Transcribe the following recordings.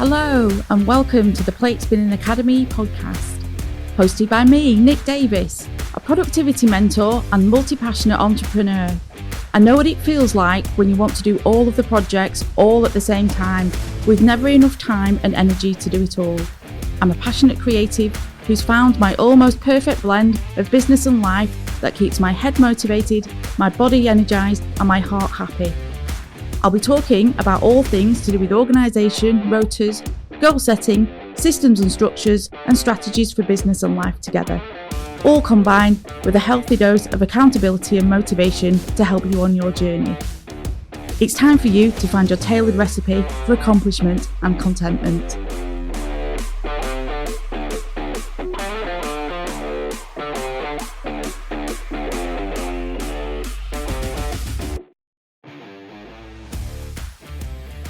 Hello and welcome to the Platespinning Academy Podcast, hosted by me, Nick Davis, a productivity mentor and multi-passionate entrepreneur. I know what it feels like when you want to do all of the projects all at the same time, with never enough time and energy to do it all. I'm a passionate creative who's found my almost perfect blend of business and life that keeps my head motivated, my body energised and my heart happy. I'll be talking about all things to do with organisation, rotas, goal setting, systems and structures, and strategies for business and life together, all combined with a healthy dose of accountability and motivation to help you on your journey. It's time for you to find your tailored recipe for accomplishment and contentment.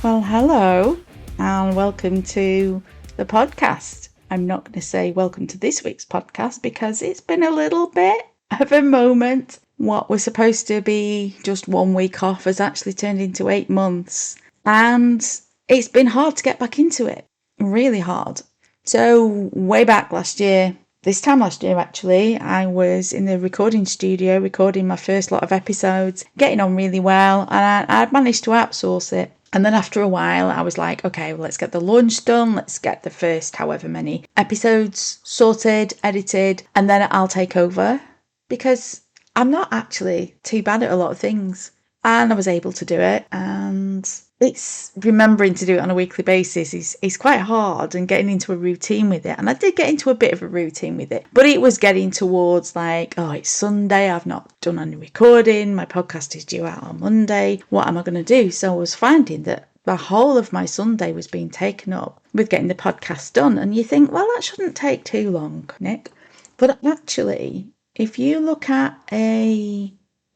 Well, hello and welcome to the podcast. I'm not going to say welcome to this week's podcast because it's been a little bit of a moment. What was supposed to be just 1 week off has actually turned into 8 months, and it's been hard to get back into it. Really hard. So way back this time last year actually, I was in the recording studio recording my first lot of episodes, getting on really well, and I'd managed to outsource it. And then after a while, I was like, okay, well, let's get the launch done. Let's get the first however many episodes sorted, edited, and then I'll take over, because I'm not actually too bad at a lot of things. And I was able to do it. And it's remembering to do it on a weekly basis is quite hard, and getting into a routine with it. And I did get into a bit of a routine with it, but it was getting towards like, oh, it's Sunday. I've not done any recording. My podcast is due out on Monday. What am I going to do? So I was finding that the whole of my Sunday was being taken up with getting the podcast done. And you think, well, that shouldn't take too long, Nick. But actually, if you look at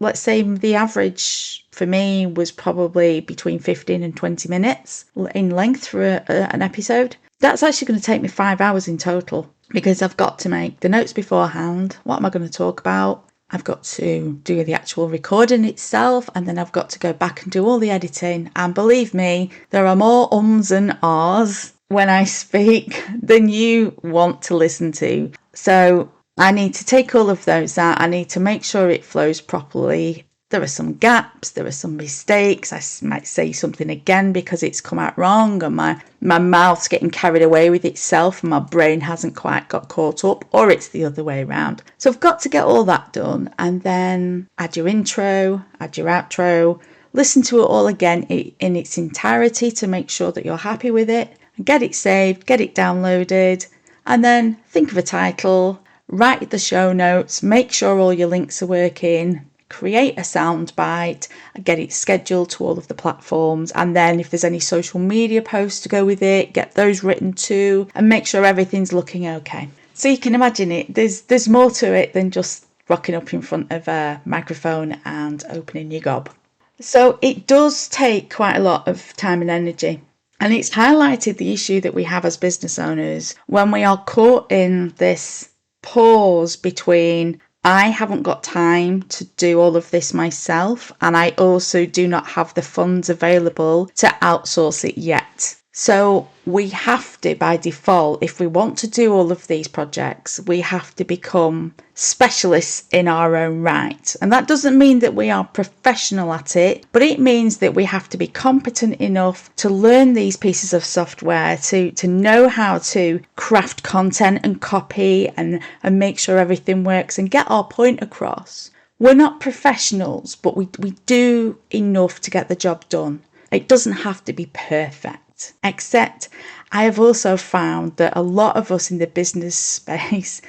let's say the average for me was probably between 15 and 20 minutes in length for an episode. That's actually going to take me 5 hours in total, because I've got to make the notes beforehand. What am I going to talk about? I've got to do the actual recording itself, and then I've got to go back and do all the editing. And believe me, there are more ums and ahs when I speak than you want to listen to. So I need to take all of those out. I need to make sure it flows properly. There are some gaps, there are some mistakes. I might say something again because it's come out wrong, and my mouth's getting carried away with itself and my brain hasn't quite got caught up, or it's the other way around. So I've got to get all that done, and then add your intro, add your outro, listen to it all again in its entirety to make sure that you're happy with it, and get it saved, get it downloaded, and then think of a title. Write the show notes, make sure all your links are working, create a sound bite, get it scheduled to all of the platforms, and then if there's any social media posts to go with it, get those written too, and make sure everything's looking okay. So you can imagine it, there's more to it than just rocking up in front of a microphone and opening your gob. So it does take quite a lot of time and energy. And it's highlighted the issue that we have as business owners when we are caught in this pause between I haven't got time to do all of this myself, and I also do not have the funds available to outsource it yet. So we have to, by default, if we want to do all of these projects, we have to become specialists in our own right. And that doesn't mean that we are professional at it, but it means that we have to be competent enough to learn these pieces of software, to know how to craft content and copy and make sure everything works and get our point across. We're not professionals, but we do enough to get the job done. It doesn't have to be perfect. Except I have also found that a lot of us in the business space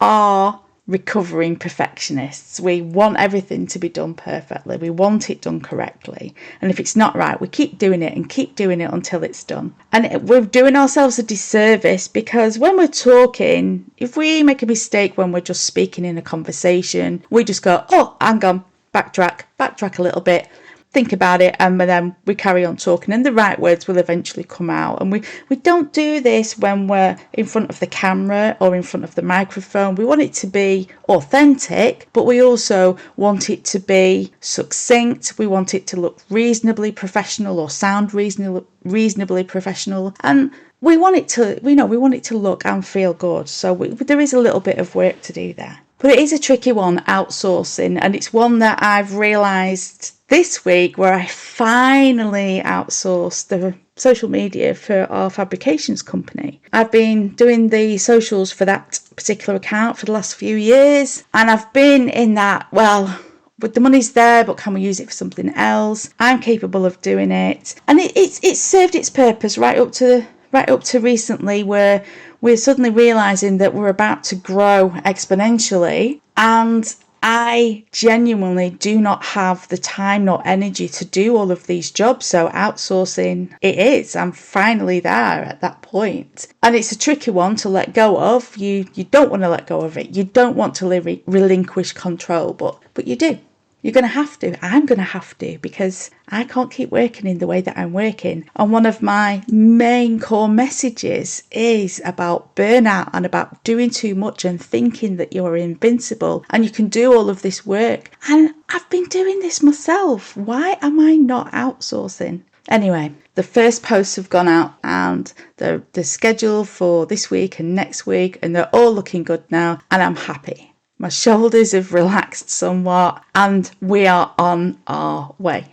are recovering perfectionists. We want everything to be done perfectly. We want it done correctly. And if it's not right, we keep doing it and keep doing it until it's done. And we're doing ourselves a disservice, because when we're talking, if we make a mistake when we're just speaking in a conversation, we just go, oh, hang on, backtrack a little bit. Think about it, and then we carry on talking, and the right words will eventually come out. And we don't do this when we're in front of the camera or in front of the microphone. We want it to be authentic, but we also want it to be succinct. We want it to look reasonably professional or sound reasonably professional. And we want it to look and feel good. So there is a little bit of work to do there. But it is a tricky one, outsourcing, and it's one that I've realised this week where I finally outsourced the social media for our fabrications company. I've been doing the socials for that particular account for the last few years, and I've been in that, well, but the money's there, but can we use it for something else? I'm capable of doing it. And it's served its purpose right up to recently, where we're suddenly realising that we're about to grow exponentially, and I genuinely do not have the time nor energy to do all of these jobs. So outsourcing it is. I'm finally there at that point. And it's a tricky one to let go of. You don't want to let go of it. You don't want to relinquish control, but you do. You're going to have to. I'm going to have to, because I can't keep working in the way that I'm working. And one of my main core messages is about burnout and about doing too much and thinking that you're invincible and you can do all of this work. And I've been doing this myself. Why am I not outsourcing? Anyway, the first posts have gone out, and the schedule for this week and next week, and they're all looking good now, and I'm happy. My shoulders have relaxed somewhat, and we are on our way.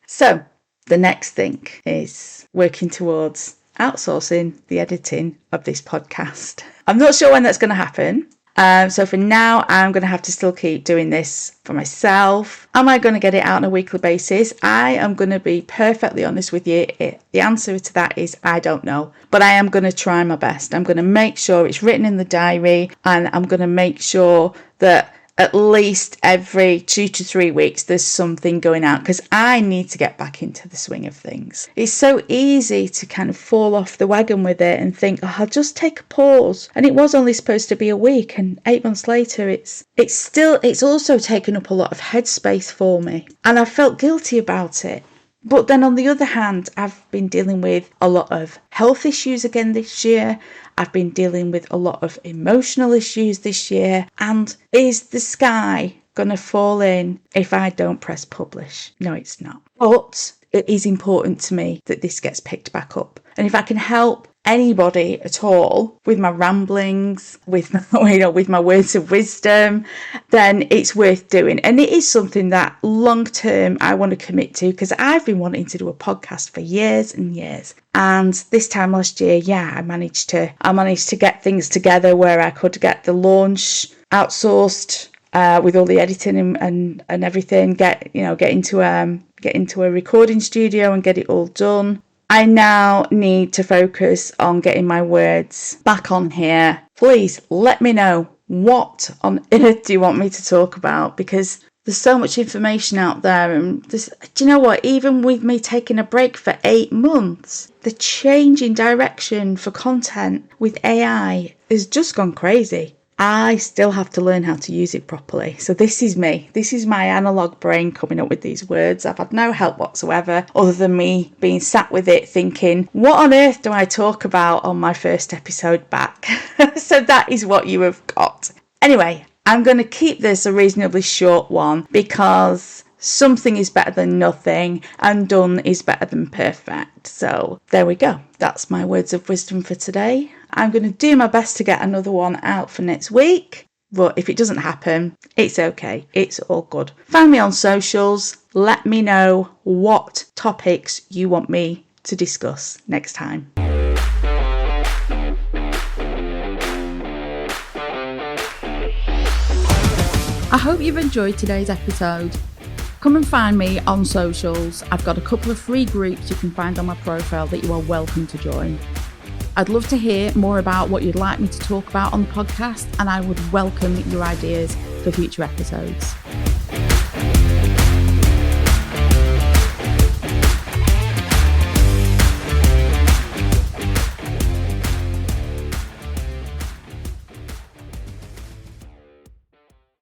So the next thing is working towards outsourcing the editing of this podcast. I'm not sure when that's going to happen. So for now, I'm going to have to still keep doing this for myself. Am I going to get it out on a weekly basis? I am going to be perfectly honest with you. The answer to that is I don't know. But I am going to try my best. I'm going to make sure it's written in the diary, and I'm going to make sure that at least every 2 to 3 weeks there's something going out, because I need to get back into the swing of things. It's so easy to kind of fall off the wagon with it and think, oh, I'll just take a pause. And it was only supposed to be a week, and 8 months later it's also taken up a lot of headspace for me, and I felt guilty about it. But then on the other hand, I've been dealing with a lot of health issues again this year. I've been dealing with a lot of emotional issues this year. And is the sky going to fall in if I don't press publish? No, it's not. But it is important to me that this gets picked back up. And if I can help anybody at all with my ramblings, with my words of wisdom, then it's worth doing. And it is something that long term I want to commit to, because I've been wanting to do a podcast for years and years. And this time last year, I managed to get things together where I could get the launch outsourced with all the editing and everything, get into a recording studio and get it all done. I now need to focus on getting my words back on here. Please let me know, what on earth do you want me to talk about? Because there's so much information out there, and do you know what? Even with me taking a break for 8 months, the change in direction for content with AI has just gone crazy. I still have to learn how to use it properly. So this is me. This is my analog brain coming up with these words. I've had no help whatsoever other than me being sat with it thinking, what on earth do I talk about on my first episode back? So that is what you have got. Anyway, I'm going to keep this a reasonably short one, because something is better than nothing, and done is better than perfect. So there we go. That's my words of wisdom for today. I'm going to do my best to get another one out for next week. But if it doesn't happen, it's okay. It's all good. Find me on socials. Let me know what topics you want me to discuss next time. I hope you've enjoyed today's episode. Come and find me on socials. I've got a couple of free groups you can find on my profile that you are welcome to join. I'd love to hear more about what you'd like me to talk about on the podcast, and I would welcome your ideas for future episodes.